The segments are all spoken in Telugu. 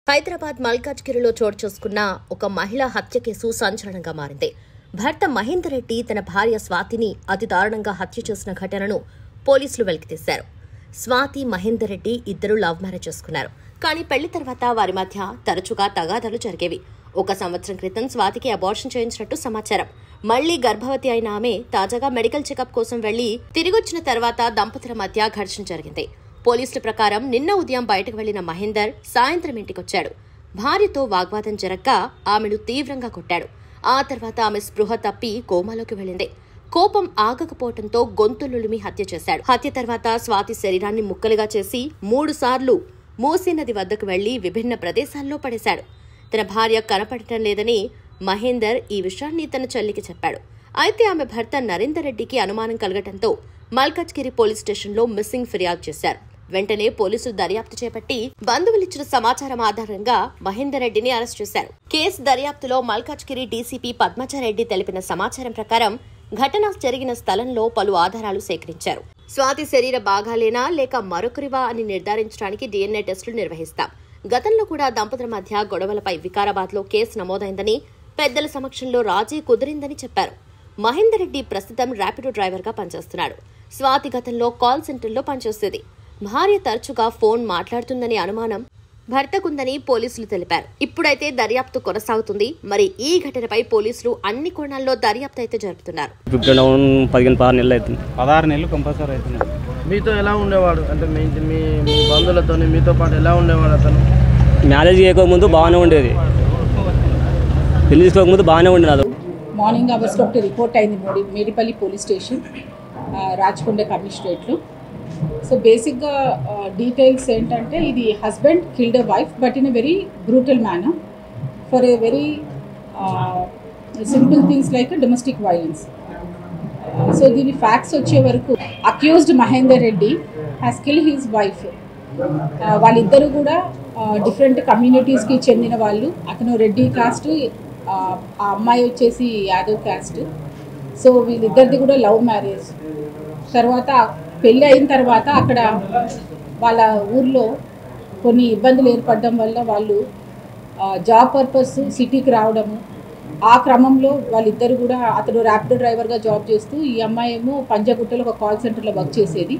హైదరాబాద్ మల్కాజ్గిరిలో చోటు చేసుకున్న ఒక మహిళా హత్య కేసు సంచలనంగా మారింది. భర్త మహేందర్ రెడ్డి తన భార్య స్వాతిని అతి దారుణంగా హత్య చేసిన ఘటనను పోలీసులు వెలికితీశారు. స్వాతి, మహేందర్ రెడ్డి ఇద్దరు లవ్ మ్యారేజ్ చేసుకున్నారు. కానీ పెళ్లి తర్వాత వారి మధ్య తరచుగా తగాదాలు జరిగేవి. 1 సంవత్సరం క్రితం స్వాతికి అబార్షన్ చేయించినట్టు సమాచారం. మళ్లీ గర్భవతి అయిన ఆమె తాజాగా మెడికల్ చెకప్ కోసం వెళ్లి తిరిగొచ్చిన తర్వాత దంపతుల మధ్య ఘర్షణ జరిగింది. పోలీసుల ప్రకారం నిన్న ఉదయం బయటకు వెళ్లిన మహేందర్ సాయంత్రం ఇంటికొచ్చాడు. భార్యతో వాగ్వాదం జరగ్గా ఆమెను తీవ్రంగా కొట్టాడు. ఆ తర్వాత ఆమె స్పృహ తప్పి కోమాలోకి వెళ్లింది. కోపం ఆగకపోవడంతో గొంతులులిమి హత్య చేశాడు. హత్య తర్వాత స్వాతి శరీరాన్ని ముక్కలుగా చేసి 3 సార్లు మూసీ నది వద్దకు వెళ్లి విభిన్న ప్రదేశాల్లో పడేశాడు. తన భార్య కనపడటం లేదని మహేందర్ ఈ విషయాన్ని తన చెల్లికి చెప్పాడు. అయితే ఆమె భర్త నరేందర్ రెడ్డికి అనుమానం కలగటంతో మల్కాజ్గిరి పోలీస్ స్టేషన్లో మిస్సింగ్ ఫిర్యాదు చేశారు. వెంటనే పోలీసులు దర్యాప్తు చేపట్టి బంధువులిచ్చిన సమాచారం ఆధారంగా మహేందర్ రెడ్డిని అరెస్ట్ చేశారు. కేసు దర్యాప్తులో మల్కాజ్గిరి డీసీపీ పద్మచారెడ్డి తెలిపిన సమాచారం ప్రకారం ఘటన జరిగిన స్థలంలో పలు ఆధారాలు సేకరించారు. స్వాతి శరీర భాగాలేనా లేక మరొకరివా అని నిర్ధారించడానికి DNA టెస్టులు నిర్వహిస్తాం. గతంలో కూడా దంపతుల మధ్య గొడవలపై వికారాబాద్లో కేసు నమోదైందని, పెద్దల సమక్షంలో రాజీ కుదిరిందని చెప్పారు. మహేందర్ రెడ్డి ప్రస్తుతం ర్యాపిడో డ్రైవర్గా పనిచేస్తున్నాడు. స్వాతి గతంలో కాల్ సెంటర్లో పనిచేసేది. భార్య తరచుగా ఫోన్ మాట్లాడుతుందనే అనుమానం భర్తకుందని పోలీసులు తెలిపారు. ఇప్పుడైతే దర్యాప్తు కొనసాగుతుంది. మరి ఈ ఘటనపై పోలీసులు అన్ని కోణాల్లో దర్యాప్తు అయితే జరుపుతున్నారు. 16 నెలలు కంపల్సరీ అవుతుంది. మీతో ఎలా ఉండేవాడు? అంటే మీ బంధువులతో మీతో పాటు ఎలా ఉండేవాడు అతను? మ్యారేజ్ చేయకముందు బాగానే ఉండేది, పెళ్లి చేసుకోకముందు బాగానే ఉండేది. మార్నింగ్ అవర్స్లో ఒకటి రిపోర్ట్ అయింది మేడిపల్లి పోలీస్ స్టేషన్, రాచకొండ కమిషనరేట్లో. సో బేసిక్గా డీటెయిల్స్ ఏంటంటే, ఇది husband killed a wife but in a very brutal manner for a very simple things like domestic violence. So దీని ఫ్యాక్ట్స్ వచ్చే వరకు accused Mahender Reddy has kill his wife. వాళ్ళిద్దరూ కూడా డిఫరెంట్ కమ్యూనిటీస్కి చెందిన వాళ్ళు. అతను రెడ్డి కాస్ట్, ఆ అమ్మాయి వచ్చేసి యాదవ్ క్యాస్ట్. సో వీళ్ళిద్దరిది కూడా లవ్ మ్యారేజ్. తర్వాత పెళ్ళి అయిన తర్వాత అక్కడ వాళ్ళ ఊర్లో కొన్ని ఇబ్బందులు ఏర్పడడం వల్ల వాళ్ళు జాబ్ పర్పస్ సిటీకి రావడము. ఆ క్రమంలో వాళ్ళిద్దరు కూడా, అతను ర్యాపిడో డ్రైవర్గా జాబ్ చేస్తూ, ఈ అమ్మాయి ఏమో పంజాగుట్టలో ఒక కాల్ సెంటర్లో వర్క్ చేసేది.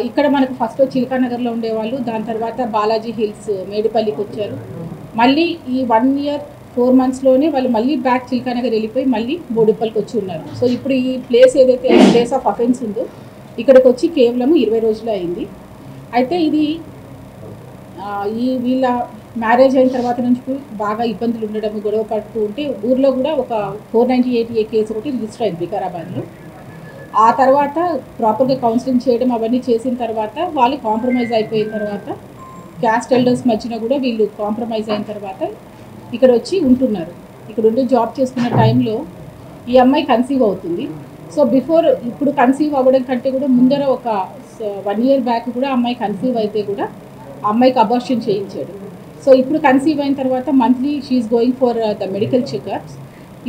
ఇక్కడ మనకు ఫస్ట్ చిలకానగర్లో ఉండేవాళ్ళు. దాని తర్వాత బాలాజీ హిల్స్ మేడిపల్లికి వచ్చారు. మళ్ళీ ఈ 1 year 4 monthsలోనే వాళ్ళు మళ్ళీ బ్యాక్ చిలకానగర్ వెళ్ళిపోయి మళ్ళీ బోడుప్పల్కి వచ్చి ఉన్నారు. సో ఇప్పుడు ఈ ప్లేస్ ఏదైతే ప్లేస్ ఆఫ్ అఫెన్స్ ఉందో ఇక్కడికి వచ్చి కేవలం 20 రోజులు అయింది. అయితే ఇది వీళ్ళ మ్యారేజ్ అయిన తర్వాత నుంచి బాగా ఇబ్బందులు ఉండడం, గొడవ పడుతూ ఉంటే ఊర్లో కూడా ఒక 498A కేసు ఒకటి రిజిస్టర్ అయింది వికారాబాద్లో. ఆ తర్వాత ప్రాపర్గా కౌన్సిలింగ్ చేయడం అవన్నీ చేసిన తర్వాత వాళ్ళు కాంప్రమైజ్ అయిపోయిన తర్వాత, క్యాస్ట్ ఎల్డర్స్ మధ్యన కూడా వీళ్ళు కాంప్రమైజ్ అయిన తర్వాత ఇక్కడ వచ్చి ఉంటున్నారు. ఇక్కడ ఉండి జాబ్ చేసుకున్న టైంలో ఈ అమ్మాయి కన్సీవ్ అవుతుంది. సో బిఫోర్, ఇప్పుడు కన్సీవ్ అవ్వడం కంటే కూడా ముందర ఒక 1 year బ్యాక్ కూడా అమ్మాయి కన్సీవ్ అయితే కూడా ఆ అమ్మాయికి అబార్షన్ చేయించాడు. సో ఇప్పుడు కన్సీవ్ అయిన తర్వాత monthly she is going for the medical checkups.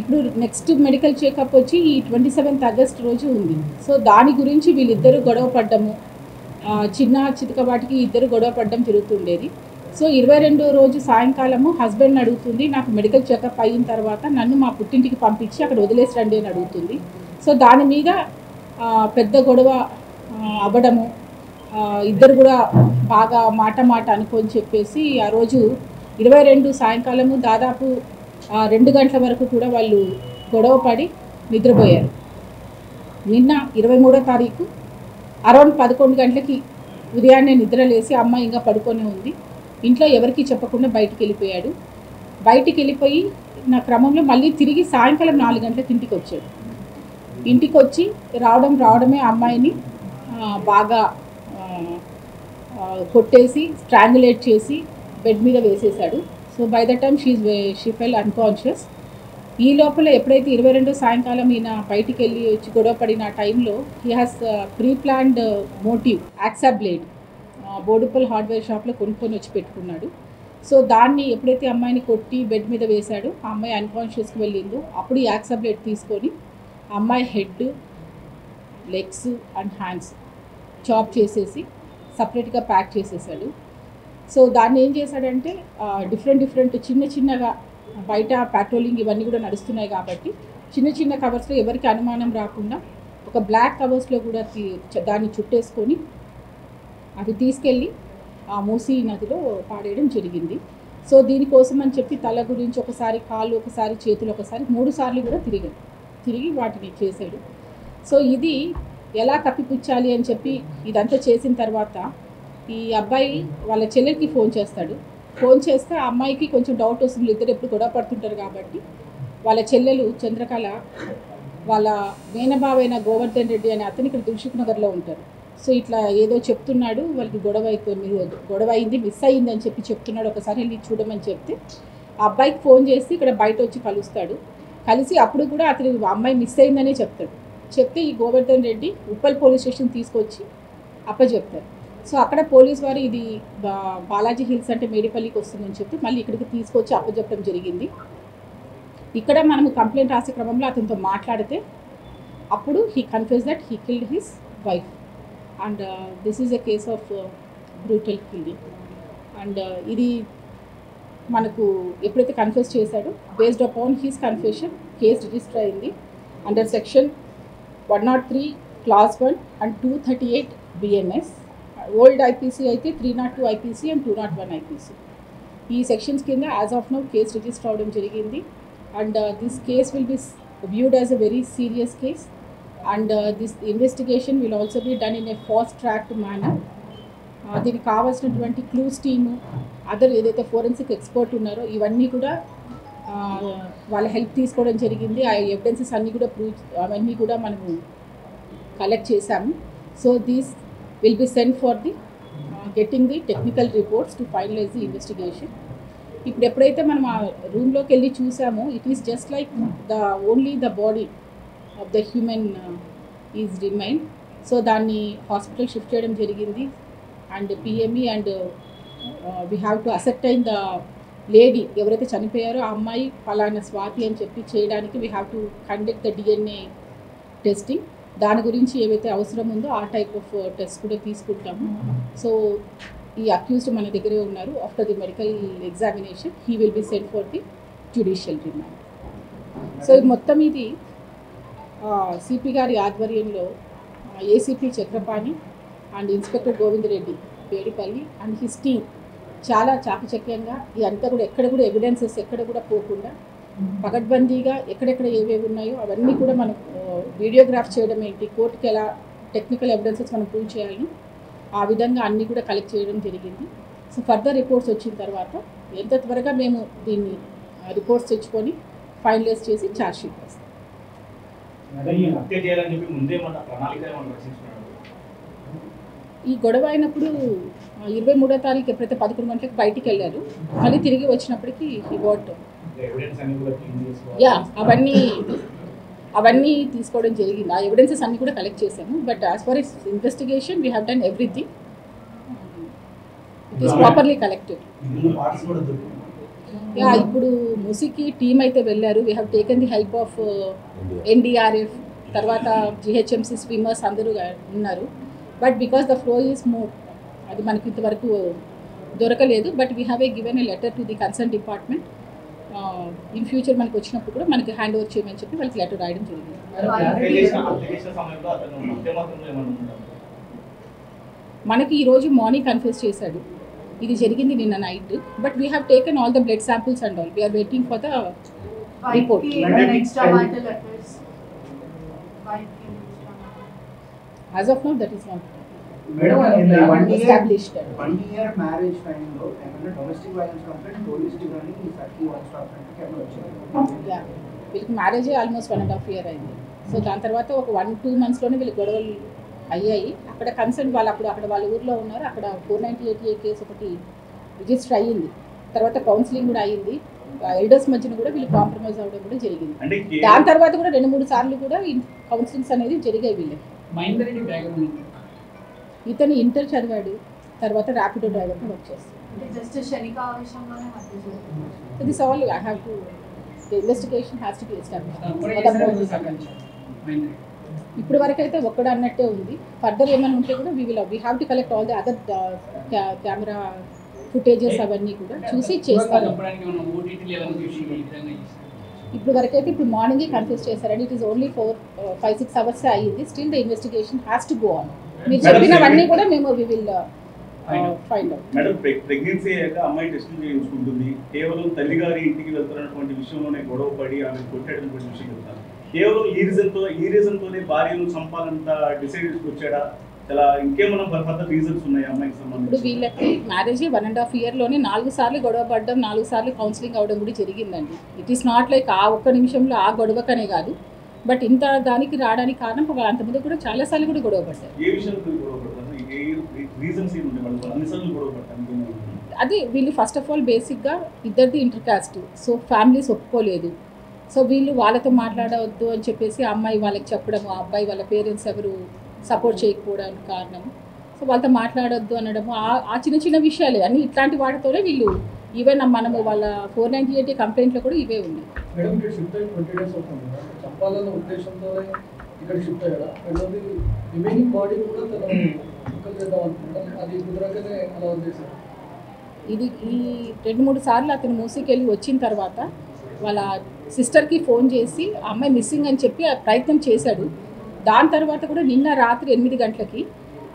ఇప్పుడు నెక్స్ట్ మెడికల్ చెకప్ వచ్చి ఈ 27th August రోజు ఉంది. సో దాని గురించి వీళ్ళిద్దరూ గొడవ పడ్డము, చిన్న చితకబాటికి ఇద్దరు గొడవ పడ్డం జరుగుతుండేది. సో 22వ రోజు సాయంకాలము హస్బెండ్ని అడుగుతుంది, నాకు మెడికల్ చెకప్ అయిన తర్వాత నన్ను మా పుట్టింటికి పంపించి అక్కడ వదిలేసి రండి అని అడుగుతుంది. సో దాని మీద పెద్ద గొడవ అవ్వడము, ఇద్దరు కూడా బాగా మాట అనుకొని చెప్పేసి ఆ రోజు 22 సాయంకాలము దాదాపు 2 గంటల వరకు కూడా వాళ్ళు గొడవ పడి నిద్రపోయారు. నిన్న 23వ తారీఖు అరౌండ్ 11 గంటలకి ఉదయాన్నే నిద్రలేసి అమ్మాయి ఇంకా పడుకొని ఉంది. ఇంట్లో ఎవరికి చెప్పకుండా బయటికి వెళ్ళిపోయాడు. బయటికి వెళ్ళిపోయి నా క్రమంలో మళ్ళీ తిరిగి సాయంకాలం 4 గంటలకు ఇంటికి వచ్చాడు. ఇంటికి వచ్చి రావడమే అమ్మాయిని బాగా కొట్టేసి స్ట్రాంగులేట్ చేసి బెడ్ మీద వేసేశాడు. So by the time she fell unconscious. ఈ లోపల ఎప్పుడైతే 22 సాయంకాలం ఈయన బయటికి వెళ్ళి వచ్చి గొడవ పడిన టైంలో he has pre planned motive hacksaw blade Boduppal hardware షాప్లో కొనుక్కొని వచ్చి పెట్టుకున్నాడు. సో దాన్ని ఎప్పుడైతే అమ్మాయిని కొట్టి బెడ్ మీద వేశాడో ఆ అమ్మాయి అన్కాన్షియస్కి వెళ్ళిందో అప్పుడు ఈ యాక్సా బ్లేడ్ తీసుకొని అమ్మాయి head, legs and hands chop చేసేసి సపరేట్గా ప్యాక్ చేసేసాడు. సో దాన్ని ఏం చేశాడంటే డిఫరెంట్ చిన్నగా బయట పెట్రోలింగ్ ఇవన్నీ కూడా నడుస్తున్నాయి కాబట్టి చిన్న కవర్స్లో ఎవరికి అనుమానం రాకుండా ఒక బ్లాక్ కవర్స్లో కూడా దాన్ని చుట్టేసుకొని అవి తీసుకెళ్ళి ఆ మూసీ నదిలో పాడేయడం జరిగింది. సో దీనికోసం అని చెప్పి తల గురించి ఒకసారి, కాళ్ళు ఒకసారి, చేతులు ఒకసారి, 3 సార్లు కూడా తిరిగి వాటిని చేశాడు. సో ఇది ఎలా కప్పిపుచ్చాలి అని చెప్పి ఇదంతా చేసిన తర్వాత ఈ అబ్బాయి వాళ్ళ చెల్లెలకి ఫోన్ చేస్తాడు. ఫోన్ చేస్తే ఆ అమ్మాయికి కొంచెం డౌట్ వస్తుంది, ఇద్దరు ఎప్పుడు గొడవ పడుతుంటారు కాబట్టి వాళ్ళ చెల్లెలు చంద్రకళ వాళ్ళ మేనబావైన గోవర్ధన్ రెడ్డి అనే అతను ఇక్కడ దిల్సుఖ్ నగర్లో ఉంటారు. సో ఇట్లా ఏదో చెప్తున్నాడు, వాళ్ళకి గొడవ అయింది, మిస్ అయ్యింది అని చెప్పి చెప్తున్నాడు, ఒకసారి వెళ్ళి చూడమని చెప్తే ఆ అబ్బాయికి ఫోన్ చేసి ఇక్కడ బయట వచ్చి కలుస్తాడు. కలిసి అప్పుడు కూడా అతని అమ్మాయి మిస్ అయిందనే చెప్తే ఈ గోవర్ధన్ రెడ్డి ఉప్పల్ పోలీస్ స్టేషన్ తీసుకొచ్చి అప్పచెప్తారు. సో అక్కడ పోలీస్ వారు ఇది బాలాజీ హిల్స్ అంటే మేడిపల్లికి వస్తుందని చెప్పి మళ్ళీ ఇక్కడికి తీసుకొచ్చి అప్పచెప్పడం జరిగింది. ఇక్కడ మనము కంప్లైంట్ రాసే క్రమంలో అతనితో మాట్లాడితే అప్పుడు he confess that he killed his wife and this is a case of brutal killing. And ఇది మనకు ఎప్పుడైతే కన్ఫెస్ చేశాడో based upon his confession case register అయింది under section 103 clause 1 and 238 BNS. Old IPC అయితే 302 ఐపీసీ అండ్ 201 ఐపీసీ. ఈ సెక్షన్స్ కింద as of now case register అవడం జరిగింది. And this case will be viewed as a very serious case and this investigation will also be done in a fast tracked manner. దీనికి కావాల్సినటువంటి క్లూస్ టీము, అదర్ ఏదైతే ఫోరెన్సిక్ ఎక్స్పర్ట్ ఉన్నారో ఇవన్నీ కూడా వాళ్ళ హెల్ప్ తీసుకోవడం జరిగింది. ఆ ఎవిడెన్సెస్ అన్నీ కూడా అవన్నీ కూడా మనము కలెక్ట్ చేశాము. So these will be send for the getting the technical reports to finalise the investigation. ఇప్పుడు ఎప్పుడైతే మనం ఆ రూమ్లోకి వెళ్ళి చూసామో it is just like only the body of the human is remain. So దాన్ని హాస్పిటల్ షిఫ్ట్ చేయడం జరిగింది and PME and we have to ascertain the lady ఎవరైతే చనిపోయారో ఆ అమ్మాయి ఫలానా స్వాతి అని చెప్పి చేయడానికి we have to conduct the DNA testing. దాని గురించి ఏవైతే అవసరం ఉందో ఆ టైప్ ఆఫ్ టెస్ట్ కూడా తీసుకుంటాము. సో ఈ అక్యూజ్డ్ మన దగ్గరే ఉన్నారు. After the medical examination he will be sent for the judicial remand. So ఇది మొత్తం ఇది సిపి గారి ఆధ్వర్యంలో ACP Chakrapani and inspector Govind Reddy Pedipalli and his team చాలా చాకచక్యంగా ఇదంతా కూడా ఎక్కడ కూడా ఎవిడెన్సెస్ ఎక్కడ కూడా పోకుండా పకడ్బందీగా ఎక్కడెక్కడ ఏవేవి ఉన్నాయో అవన్నీ కూడా మనం వీడియోగ్రాఫ్ చేయడం ఏంటి, కోర్టుకి ఎలా టెక్నికల్ ఎవిడెన్సెస్ మనం ప్రూవ్ చేయాలని ఆ విధంగా అన్నీ కూడా కలెక్ట్ చేయడం జరిగింది. సో ఫర్దర్ రిపోర్ట్స్ వచ్చిన తర్వాత ఎంత త్వరగా మేము దీన్ని రిపోర్ట్స్ తెచ్చుకొని ఫైనలైజ్ చేసి ఛార్జ్ షీట్ వేస్తాం. ఈ గొడవ అయినప్పుడు 23వ తారీఖు ఎప్పుడైతే 11 గంటలకు బయటికి వెళ్ళారు, మళ్ళీ తిరిగి వచ్చినప్పటికీ ఈ వాట్ అవన్నీ తీసుకోవడం జరిగింది. ఆ ఎవిడెన్సెస్ అన్నీ కూడా కలెక్ట్ చేశాము. But as for is investigation we have done everything. It is properly collected. ఇప్పుడు మూసీకి టీమ్ అయితే వెళ్ళారు. We have taken the help of NDRF, తర్వాత GHMC స్విమ్మర్స్ అందరూ ఉన్నారు. But because the flow is move అది మనకి ఇంతవరకు దొరకలేదు. But we have given a letter to the concern department. In future మనకి వచ్చినప్పుడు కూడా మనకి హ్యాండ్ ఓవర్ చేయమని చెప్పి వాళ్ళకి లెటర్ రాయడం జరిగింది. మనకి ఈరోజు మార్నింగ్ కన్ఫెస్ చేశాడు ఇది జరిగింది నిన్న night. But we have taken all the blood samples and all. We are waiting for the report. As of now, that is not established. 1 year marriage time lo emana domestic violence complaint police digani saki one stop center కి వచ్చారు. యా, వీళ్ళకి మ్యారేజ్ ఆల్మోస్ట్ 1.5 year అయింది. సో దాని తర్వాత ఒక 1-2 monthsలోనే వీళ్ళకి గొడవలు అయ్యాయి. అక్కడ కన్సర్న్ వాళ్ళు అక్కడ వాళ్ళ ఊర్లో ఉన్నారు. అక్కడ 498A కేసు ఒకటి రిజిస్టర్ అయ్యింది. తర్వాత కౌన్సిలింగ్ కూడా అయ్యింది. ఎల్డర్స్ మధ్యన కూడా వీళ్ళు కాంప్రమైజ్ అవ్వడం కూడా జరిగింది. దాని తర్వాత కూడా 2-3 సార్లు కూడా కౌన్సిలింగ్స్ అనేది జరిగాయి వీళ్ళకి. ఇతను ఇంటర్ చదివాడు, తర్వాత ర్యాపిడో డ్రైవర్గా వర్క్ చేస్తాడు. This all I have to the investigation has to be established. ఇప్పుడు వరకు అయితే ఒక్కడ అన్నట్టే ఉంది. ఫర్దర్ ఏమైనా ఉంటే కూడా we have to collect all the other camera footages అవన్నీ కూడా చూసి చేస్తాను. ఇప్పుడు వరకైతే ఇప్పుడు మార్నింగే కన్ఫ్యూజ్ చేశారండి. ఇట్ ఈస్ ఓన్లీ 5-6 hours అయ్యింది. Still the investigation has to go on. మీరు చెప్పినవన్నీ కూడా మేము we will find out. Madam, pregnancy అయ్యాక అమ్మాయి టెస్టులు చేయించుకుంటుంది. కేవలం తల్లిగారి ఇంటికి వెళ్తున్నటువంటి విషయంలోనే గొడవ పడి ఆమె కొట్టేటటువంటి విషయం చెప్తాను. కేవలం ఈ రీజన్తోనే భార్యను చంపాలంత డిసైడ్ చేసుకొచ్చాడా? చాలా ఇంకేమైనా ఫర్దర్ రీజన్స్ ఉన్నాయి అమ్మాయికి సంబంధించి? ఇప్పుడు వీళ్ళకి మ్యారేజ్ 1.5 yearలోనే 4 సార్లు గొడవ పడడం, 4 సార్లు కౌన్సిలింగ్ అవ్వడం కూడా జరిగిందండి. ఇట్ ఈస్ నాట్ లైక్ ఆ ఒక్క నిమిషంలో ఆ గొడవకనే కాదు, బట్ ఇంత దానికి రావడానికి కారణం అంతమంది కూడా చాలా సార్లు కూడా గొడవ పడ్డారు. ఏ విషయంలో గొడవ పడతారు? రీజన్స్ ఏంటి? వాళ్ళు అన్నిసార్లు గొడవ పడతారు. అది వీళ్ళు ఫస్ట్ ఆఫ్ ఆల్ బేసిక్గా ఇద్దరిది ఇంటర్ కాస్ట్, సో ఫ్యామిలీస్ ఒప్పుకోలేదు. సో వీళ్ళు వాళ్ళతో మాట్లాడవద్దు అని చెప్పేసి అమ్మాయి వాళ్ళకి చెప్పడము, ఆ అబ్బాయి వాళ్ళ పేరెంట్స్ ఎవరు సపోర్ట్ చేయకపోవడానికి కారణం. సో వాళ్ళతో మాట్లాడొద్దు అనడము, ఆ చిన్న చిన్న విషయాలే అన్నీ. ఇట్లాంటి వాటితోనే వీళ్ళు ఈవెన్ మనము వాళ్ళ 498 కంప్లైంట్లో కూడా ఇవే ఉన్నాయి. మేడం, ఇక్కడ షిఫ్ట్ అయ్యి 20 days అవుతుంది. చంపాలన్న ఉద్దేశంతోనే ఇక్కడ షిఫ్ట్ అయ్యారా? రెండోది రిమైనింగ్ బాడీ కూడా తను ముక్కలు చేద్దాం అనుకుంటాం, అది కుదరకనే అలా వదిలేశారు. ఇది ఈ 2-3 సార్లు అతను మూసికెళ్ళి వచ్చిన తర్వాత వాళ్ళ సిస్టర్కి ఫోన్ చేసి ఆ అమ్మాయి మిస్సింగ్ అని చెప్పి ఆ ప్రయత్నం చేశాడు. దాని తర్వాత కూడా నిన్న రాత్రి 8 గంటలకి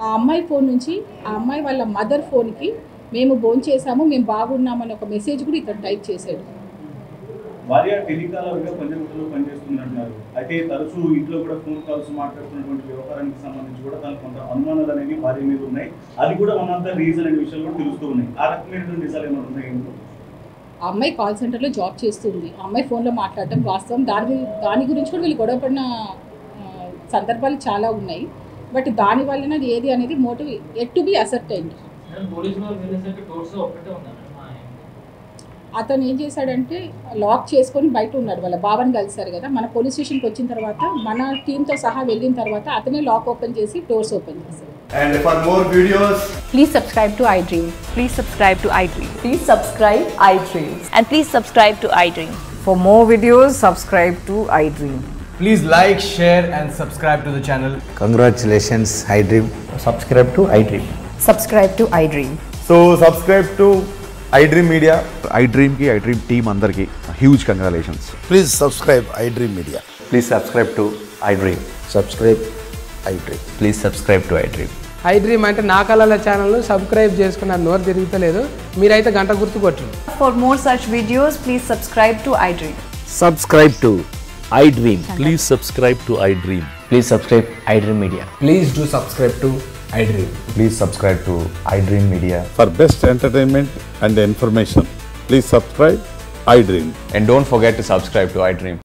ఆ అమ్మాయి ఫోన్ నుంచి ఆ అమ్మాయి వాళ్ళ మదర్ ఫోన్కి మేము భోంచేసాము, మేము బాగున్నామని ఒక మెసేజ్ కూడా ఇతను టైప్ చేశాడు. భార్య టెలికాలర్గా పంజగుట్టలో పనిచేస్తున్నట్టున్నారు. అయితే తరచూ ఇంట్లో కూడా ఫోన్ కాల్స్ మాట్లాడుతున్నటువంటి వ్యవహారానికి సంబంధించి కూడా తనకు కొంత అనుమానాలు అనేవి భార్య మీద ఉన్నాయి. అది కూడా వన్ ఆఫ్ ద రీజన్ అనే విషయాలు కూడా తెలుస్తూ ఉన్నాయి. ఆ రకమైనటువంటి నిజాలు ఏమైనా ఉన్నాయి? ఆ అమ్మాయి కాల్ సెంటర్లో జాబ్ చేస్తుంది. ఆ అమ్మాయి ఫోన్లో మాట్లాడటం వాస్తవం. దాని గురించి కూడా వీళ్ళు గొడవపడిన సందర్భాలు చాలా ఉన్నాయి. బట్ దాని వలన ఏది అనేది motive at to be assert అయింది. అతను ఏం చేశాడంటే లాక్ చేసుకొని బయట ఉన్నాడు. వాళ్ళ బావని కలిశారు కదా, మన పోలీస్ స్టేషన్కి వచ్చిన తర్వాత మన టీంతో సహా వెళ్ళిన తర్వాత అతనే లాక్ ఓపెన్ చేసి డోర్స్ ఓపెన్ చేశారు. And for more videos, please subscribe to iDream. Please subscribe to iDream. Please subscribe iDream. And please subscribe to iDream. For more videos, subscribe to iDream. please like, share and subscribe to the channel. Congratulations, iDream. Subscribe to iDream. Subscribe to iDream. So subscribe to iDream Media. iDream ki iDream team andarki huge congratulations. Please subscribe iDream Media. Please subscribe to iDream. Subscribe iDream. Please subscribe to iDream. iDream అంటే నా కళల ఛానల్ సబ్స్క్రైబ్ చేసుకున్నారు, నోరు తిరుగుతలేదు. మీరైతే గంట గుర్తు కొట్టండి. For more such videos, please subscribe to iDream. Subscribe to iDream. Please subscribe to iDream. Please subscribe iDream Media. Please do subscribe to iDream. Please subscribe to iDream Media. For best entertainment and information, please subscribe iDream. And don't forget to subscribe to iDream.